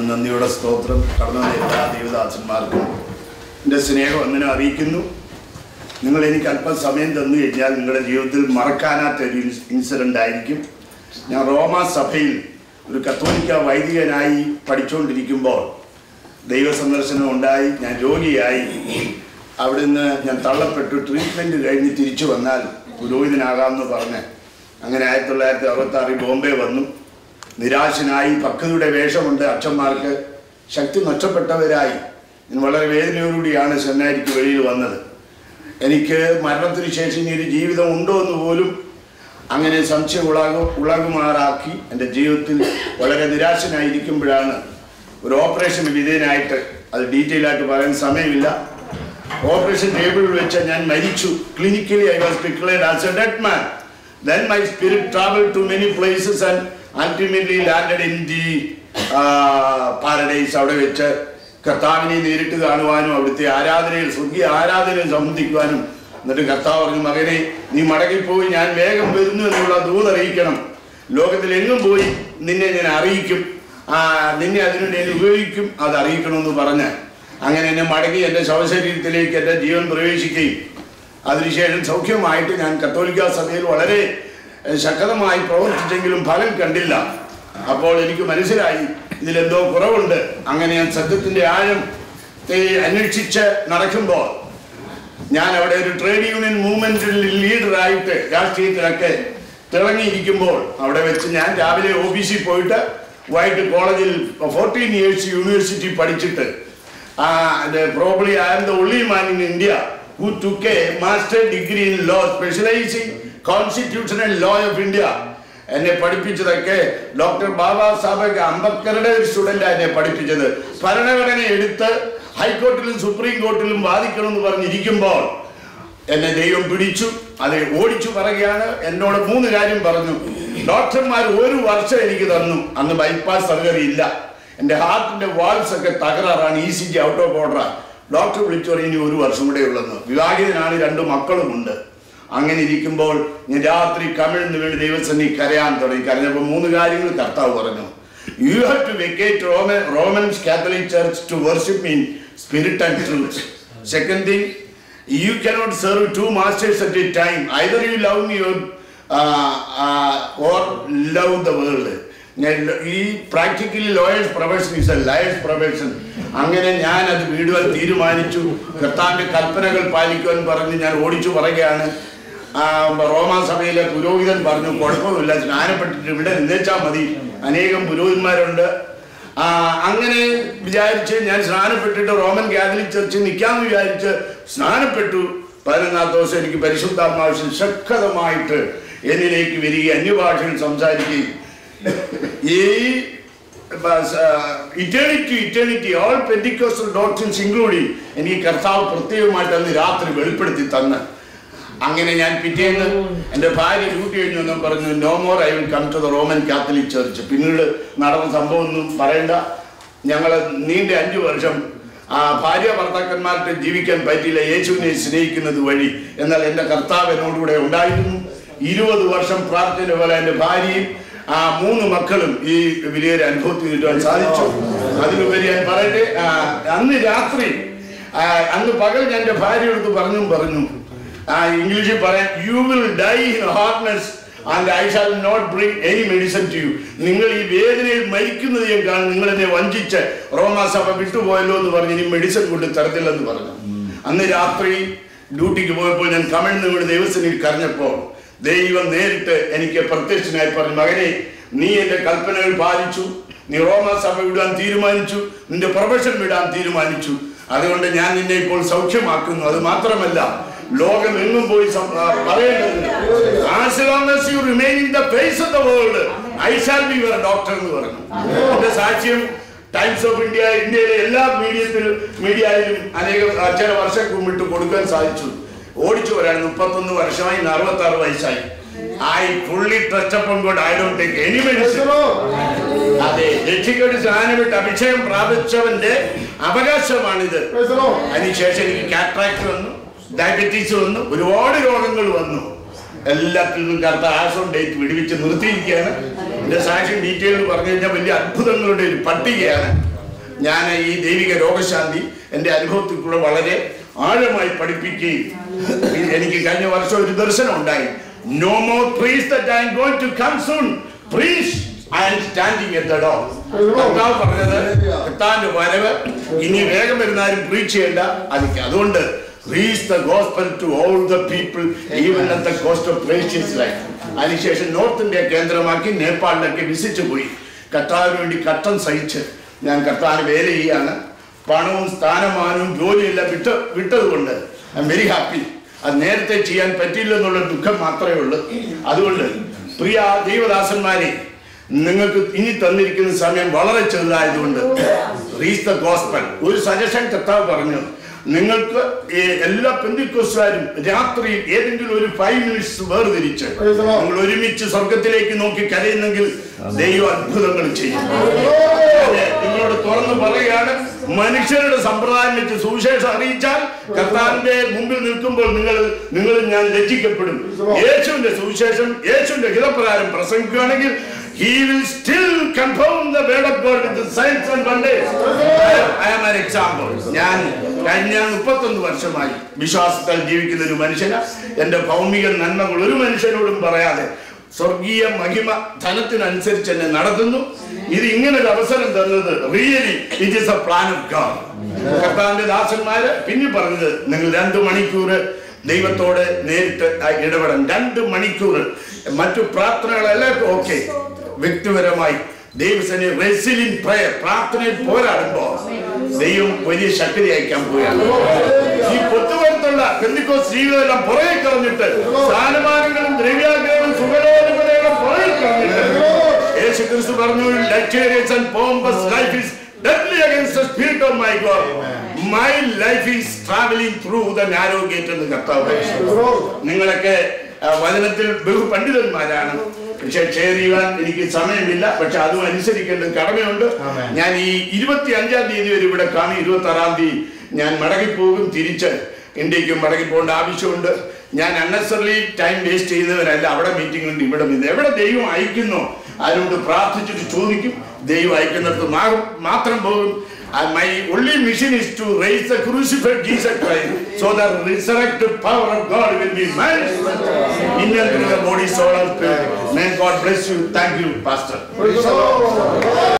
ദൈവത്തിന് നന്ദിയുടെ സ്തോത്രം. കടന്നു വന്ന എല്ലാ ദൈവദാസന്മാർക്കും എൻ്റെ സ്നേഹം അങ്ങനെ അറിയിക്കുന്നു. നിങ്ങൾ എനിക്ക് അല്പം സമയം തന്നു കഴിഞ്ഞാൽ നിങ്ങളുടെ ജീവിതത്തിൽ മറക്കാനാത്തൊരു ഇൻസിഡൻ്റ് ആയിരിക്കും. ഞാൻ റോമാ സഭയിൽ ഒരു കത്തോലിക്ക വൈദികനായി പഠിച്ചുകൊണ്ടിരിക്കുമ്പോൾ ദൈവസന്ദർശനം ഉണ്ടായി. ഞാൻ രോഗിയായി. അവിടുന്ന് ഞാൻ തള്ളപ്പെട്ടു. ട്രീറ്റ്മെൻറ്റ് കഴിഞ്ഞ് തിരിച്ചു വന്നാൽ പുരോഹിതനാകാമെന്ന് പറഞ്ഞ് അങ്ങനെ 1966 ബോംബെ വന്നു. നിരാശനായി. പക്വതയുടെ വേഷമുണ്ട് അച്ഛന്മാർക്ക്. ശക്തി നഷ്ടപ്പെട്ടവരായി ഞാൻ വളരെ വേദനയോടുകൂടിയാണ് സെമിനാരിക്ക് വെളിയിൽ വന്നത്. എനിക്ക് മരണത്തിന് ശേഷം ഇനി ഒരു ജീവിതം ഉണ്ടോ എന്ന് പോലും അങ്ങനെ സംശയം ഉളകുമാറാക്കി എൻ്റെ ജീവിതത്തിൽ വളരെ നിരാശനായിരിക്കുമ്പോഴാണ് ഒരു ഓപ്പറേഷൻ വിധേയനായിട്ട്, അത് ഡീറ്റെയിൽ ആയിട്ട് പറയാൻ സമയമില്ല, ഓപ്പറേഷൻ ടേബിളിൽ വെച്ച് ഞാൻ മരിച്ചു. Clinically I was declared as A dead man. Then my spirit traveled to many places and ultimately landed in the paradise. അവിടെ വെച്ച് കർത്താവിനെ നേരിട്ട് കാണുവാനും അവിടുത്തെ ആരാധനയിൽ, സ്വർഗീയ ആരാധനയിൽ സംബന്ധിക്കുവാനും. എന്നിട്ട് കർത്താവ് പറഞ്ഞു, മകനെ നീ മടങ്ങിപ്പോയി, ഞാൻ വേഗം വരുന്നു എന്നുള്ള ദൂതറിയിക്കണം. ലോകത്തിലെങ്ങും പോയി നിന്നെ ഞാൻ അറിയിക്കും, നിന്നെ അതിനുവേണ്ടി ഞാൻ ഉപയോഗിക്കും, അത് അറിയിക്കണമെന്ന് പറഞ്ഞ് അങ്ങനെ എന്നെ മടങ്ങി എൻ്റെ ശവശരീരത്തിലേക്ക് എൻ്റെ ജീവൻ പ്രവേശിക്കുകയും അതിനുശേഷം സൗഖ്യമായിട്ട് ഞാൻ കത്തോലിക്ക സഭയിൽ വളരെ ശക്തമായി പ്രവർത്തിച്ചെങ്കിലും ഫലം കണ്ടില്ല. അപ്പോൾ എനിക്ക് മനസ്സിലായി ഇതിലെന്തോ കുറവുണ്ട്. അങ്ങനെ ഞാൻ സത്യത്തിൻ്റെ ആഴത്തെ അന്വേഷിച്ച് നടക്കുമ്പോൾ ഞാൻ അവിടെ ഒരു ട്രേഡ് യൂണിയൻ മൂവ്മെൻറ്റിൽ ലീഡറായിട്ട് രാഷ്ട്രീയത്തിലൊക്കെ തിളങ്ങിയിരിക്കുമ്പോൾ അവിടെ വെച്ച് ഞാൻ രാവിലെ ഓഫീസിൽ പോയിട്ട് വൈകിട്ട് കോളേജിൽ 14 years യൂണിവേഴ്സിറ്റി പഠിച്ചിട്ട് probably I am the only man in India who took a master degree in law specializing constitutional law of India. എന്നെ പഠിപ്പിച്ചതൊക്കെ ഡോക്ടർ ബാബാ സാഹേബ് അംബേദ്കറുടെ ഒരു സ്റ്റുഡൻ്റാണ് എന്നെ പഠിപ്പിച്ചത്. ഭരണഘടന എടുത്ത് ഹൈക്കോർട്ടിലും സുപ്രീം കോർട്ടിലും വാദിക്കണമെന്ന് പറഞ്ഞിരിക്കുമ്പോൾ എന്നെ ദൈവം പിടിച്ചു, അത് ഓടിച്ചു പറയുകയാണ്. എന്നോട് 3 കാര്യം പറഞ്ഞു. ഡോക്ടർമാർ 1 വർഷം എനിക്ക് തന്നു. അന്ന് ബൈപ്പാസ് സർജറി ഇല്ല. എൻ്റെ ഹാർട്ടിൻ്റെ വാൾസ് ഒക്കെ തകരാറാണ്, ECG ഔട്ട് ഓഫ് ഓർഡറാണ്. ഡോക്ടർ വിളിച്ചു പറഞ്ഞു ഇനി 1 വർഷം കൂടെ ഉള്ളെന്ന്. വിവാഹിതനാണ്, 2 മക്കളുമുണ്ട്. അങ്ങനെ ഇരിക്കുമ്പോൾ ഞാൻ രാത്രി കമിഴ്ന്ന് വീണ് ദൈവസന്നി കരയാൻ തുടങ്ങി. കരഞ്ഞപ്പോൾ 3 കാര്യങ്ങൾ കർത്താവ് പറഞ്ഞു. You have to vacate Roman Catholic church to worship in spirit and truth. Second thing, you cannot serve 2 masters at a time. Either you love me or love the world. ഈ practically lawyers profession is A liars profession. അങ്ങനെ ഞാൻ അത് വിടുവാൻ തീരുമാനിച്ചു. കർത്താവിൻ്റെ കൽപ്പനകൾ പാലിക്കുവാൻ പറഞ്ഞ് ഞാൻ ഓടിച്ചു പറയുകയാണ്. റോമാ സഭയിലെ പുരോഹിതൻ പറഞ്ഞു, കുഴപ്പമില്ല, സ്നാനപ്പെട്ടിട്ട് ഇവിടെ നിന്നേച്ചാൽ മതി, അനേകം പുരോഹിതന്മാരുണ്ട്. അങ്ങനെ വിചാരിച്ച് ഞാൻ സ്നാനപ്പെട്ടിട്ട് റോമൻ കാത്തലിക് ചർച്ചിൽ നിൽക്കാമെന്ന് വിചാരിച്ച് സ്നാനപ്പെട്ടു. 11ാമത്തെ ദിവസം എനിക്ക് പരിശുദ്ധാത്മാവിൽ ശക്തമായിട്ട് എന്നിലേക്ക് വരികയും അന്യഭാഷയിൽ സംസാരിക്കുകയും eternity all Pentecostal doctrines including എനിക്ക് കർത്താവ് പ്രത്യേകമായിട്ട് അന്ന് രാത്രി വെളിപ്പെടുത്തി തന്ന്. അങ്ങനെ ഞാൻ പിറ്റേന്ന് എൻ്റെ ഭാര്യ ഡ്യൂട്ടി കഴിഞ്ഞു വന്നു പറഞ്ഞു, no more I will come to the Roman Catholic church. പിന്നീട് നടന്ന സംഭവം ഒന്നും പറയണ്ട. ഞങ്ങൾ നീണ്ട 5 വർഷം ഭാര്യ ഭർത്താക്കന്മാർക്ക് ജീവിക്കാൻ പറ്റിയില്ല, യേശുവിനെ സ്നേഹിക്കുന്നത് വഴി. എന്നാൽ എൻ്റെ കർത്താവ് എന്നോടുകൂടെ ഉണ്ടായിരുന്നു. 20 വർഷം പ്രാർത്ഥന പോലെ എൻ്റെ ഭാര്യയും 3 മക്കളും ഈ വലിയൊരു അനുഭവത്തിൽ കിട്ടുവാൻ സാധിച്ചു. അതിലുപരി ഞാൻ പറയട്ടെ, അന്ന് രാത്രി അന്ന് പകൽ ഞാൻ എൻ്റെ ഭാര്യയോട് പറഞ്ഞു ഇംഗ്ലീഷിൽ പറയാൻ, you will die in hardness and I shall not bring any medicine to you. നിങ്ങൾ ഈ വേദനയിൽ മരിക്കുന്നത് ഞാൻ കാണും. നിങ്ങൾ എന്നെ വഞ്ചിച്ച് റോമാ സഭ വിട്ടുപോയല്ലോ എന്ന് പറഞ്ഞ് ഇനി മെഡിസിൻ കൊണ്ട് തരത്തില്ലെന്ന് പറഞ്ഞു. അന്ന് രാത്രി ഡ്യൂട്ടിക്ക് പോയപ്പോൾ ഞാൻ കമിഴ്ന്ന് വീണ് ദൈവസന്നിധിയിൽ കരഞ്ഞപ്പോൾ ദൈവം നേരിട്ട് എനിക്ക് പ്രത്യക്ഷനായി പറഞ്ഞു, മകനെ, നീ എൻ്റെ കൽപ്പനകൾ പാലിച്ചു, നീ റോമാ സഭ വിടാൻ തീരുമാനിച്ചു, നിന്റെ പ്രൊഫഷൻ വിടാൻ തീരുമാനിച്ചു. അതുകൊണ്ട് ഞാൻ നിന്നെ ഇപ്പോൾ സൗഖ്യമാക്കുന്നു. അത് മാത്രമല്ല, ലോകം എങ്ങും പോയി പറയേണ്ടത്, as long as you remain in the face of the world, I shall be your doctor എന്ന് പറഞ്ഞു. എന്റെ സാക്ഷ്യം ടൈംസ് ഓഫ് ഇന്ത്യയിലെ എല്ലാ മീഡിയയിലും അനേകം ചില വർഷം മുമ്പിട്ട് കൊടുക്കാൻ സാധിച്ചു. ഓടിച്ചു വരാൻ 31 വർഷമായി, 66 വയസ്സായി. I fully trust upon God. I don't take any medicine. അതെ, രക്ഷിക്കോട് സ്നാനമിട്ട് അഭിഷേകം പ്രാപിച്ചവന്റെ അവകാശമാണിത്. അതിനുശേഷം എനിക്ക് കാറ്ററാക്ട് വന്നു, ഡയബറ്റീസ് വന്നു, ഒരുപാട് രോഗങ്ങൾ വന്നു. എല്ലാത്തിൽ നിന്നും കർത്താവ് ആശ്വാസം ഡേറ്റ് വിടുവിച്ച് നിർത്തിയിരിക്കുകയാണ്. എന്റെ സാക്ഷ്യം ഡീറ്റെയിൽ പറഞ്ഞു കഴിഞ്ഞാൽ വലിയ അത്ഭുതങ്ങളുടെ ഒരു പട്ടികയാണ്. ഞാൻ ഈ ദൈവിക രോഗശാന്തി എൻ്റെ അനുഭവത്തിൽ കൂടെ വളരെ ആഴമായി പഠിപ്പിക്കുകയും എനിക്ക് കഴിഞ്ഞ വർഷം ഒരു ദർശനം ഉണ്ടായി. No more preach that I am going to come soon. Preach, I am standing at the door. കർത്താവ് പറഞ്ഞത് കർത്താവിന്റെ വരവ് ഇനി വേഗം വരുന്നാലും പ്രീച്ച് ചെയ്യേണ്ട. അതുകൊണ്ട് preach the gospel to all the people even at the cost of precious life. അതിനുശേഷം north India കേന്ദ്രമാക്കി നേപ്പാളിലൊക്കെ വിസിറ്റ് പോയി. കർത്താവിന് വേണ്ടി കട്ടം സഹിച്ച് ഞാൻ കർത്താവിന് വേല ചെയ്യാണ്. പണവും സ്ഥാനമാനവും ജോലിയെല്ലാം വിട്ടതുകൊണ്ട് ഐ എം വെരി ഹാപ്പി. അത് നേരത്തെ ചെയ്യാൻ പറ്റില്ലെന്നുള്ള ദുഃഖം മാത്രമേ ഉള്ളൂ. അതുകൊണ്ട് പ്രിയ ദൈവദാസന്മാരെ, നിങ്ങൾക്ക് ഇനി തന്നിരിക്കുന്ന സമയം വളരെ ചെറുതായതുകൊണ്ട് റീച്ച് ദ ഗോസ്പൽ. ഒരു സജഷൻ കർത്താവ് പറഞ്ഞു, നിങ്ങൾക്ക് എല്ലാ പെന്തിക്കോസ്തുകാരും രാത്രിയിൽ ഏതെങ്കിലും ഒരു 5 minutes വേർതിരിച്ച് നിങ്ങൾ ഒരുമിച്ച് സ്വർഗത്തിലേക്ക് നോക്കി കരയുന്നെങ്കിൽ ദൈവം അത്ഭുതങ്ങൾ ചെയ്യും. നിങ്ങളോട് തുറന്ന് പറയുകയാണ്, മനുഷ്യരുടെ സമ്പ്രദായം വെച്ച് സുവിശേഷം അറിയിച്ചാൽ കർത്താവിന്റെ മുമ്പിൽ നിൽക്കുമ്പോൾ നിങ്ങൾ ഞാൻ ലജ്ജിക്കപ്പെടും. യേശുവിന്റെ സുവിശേഷം യേശുവിന്റെ ഹിതപ്രകാരം പ്രസംഗിക്കുകയാണെങ്കിൽ he will still confirm the word of God with the signs and wonders. I am an example. ഞാൻ കഴിഞ്ഞ 31 വർഷമായി വിശ്വാസത്താൽ ജീവിക്കുന്ന ഒരു മനുഷ്യനാണ്. എന്റെ ഭൗമിക നന്മകൾ ഒരു മനുഷ്യനോടും പറയാതെ സ്വർഗീയ മഹിമ ധനത്തിനനുസരിച്ച് എന്നെ നടത്തുന്നു. ഇത് ഇങ്ങനെ ഒരു അവസരം തന്നത് really it is A plan of God. കർത്താവിന്റെ ദാസന്മാര് പിന്നെ പറഞ്ഞത്, നിങ്ങൾ 2 മണിക്കൂർ ദൈവത്തോട് നേരിട്ട് ഇടപെടാൻ. 2 മണിക്കൂർ മറ്റു പ്രാർത്ഥനകളെല്ലാം ഓക്കെ, വ്യക്തിപരമായി ദൈവസേന റെസിലിംഗ് പ്രയർ പ്രാർത്ഥനയിൽ പോരാടുമ്പോ ദൈവം വലിയ ശക്തി അയക്കാൻ പോവുകയാണ്. ഈ പൊത്തുപുറത്തുള്ള പെന്തിക്കോസ്ത് സ്ത്രീകളെല്ലാം പുറകെ കളഞ്ഞിട്ട് സ്ഥാനമാനങ്ങളും ദ്രവ്യാഗ്രഹങ്ങളും സുഖലോലുകളെല്ലാം പുറകെ കളഞ്ഞിട്ട് യേശു ക്രിസ്തു പറഞ്ഞു, luxurious and pompous life is deadly against the spirit of my God. My life is traveling through the narrow gate എന്ന് കർത്താവ്. നിങ്ങളൊക്കെ വചനത്തിൽ ബഹുപണ്ഡിതന്മാരാണ്. പക്ഷെ ഷെയർ ചെയ്യാൻ എനിക്ക് സമയമില്ല. പക്ഷെ അതും അനുസരിക്കേണ്ട കടമയുണ്ട്. ഞാൻ ഈ 25-ാം തീയതി വരെ ഇവിടെ കാണും. 26-ാം തീയതി ഞാൻ മടങ്ങിപ്പോകും. തിരിച്ച് ഇന്ത്യക്ക് മടങ്ങി പോകേണ്ട ആവശ്യമുണ്ട്. ഞാൻ അൺനെസറിലി ടൈം വേസ്റ്റ് ചെയ്യുന്നവരല്ല. അവിടെ മീറ്റിംഗ് ഉണ്ട്, ഇവിടെ എവിടെ ദൈവം അയക്കുന്നോ അതിനോട് പ്രാർത്ഥിച്ചിട്ട് ചോദിക്കും. ദൈവം അയക്കുന്നിടത്ത് മാത്രം പോകും. My only mission is to raise the crucified Jesus Christ, so the resurrected power of God will be manifested in and through the body, soul and spirit. May God bless you. Thank you, Pastor.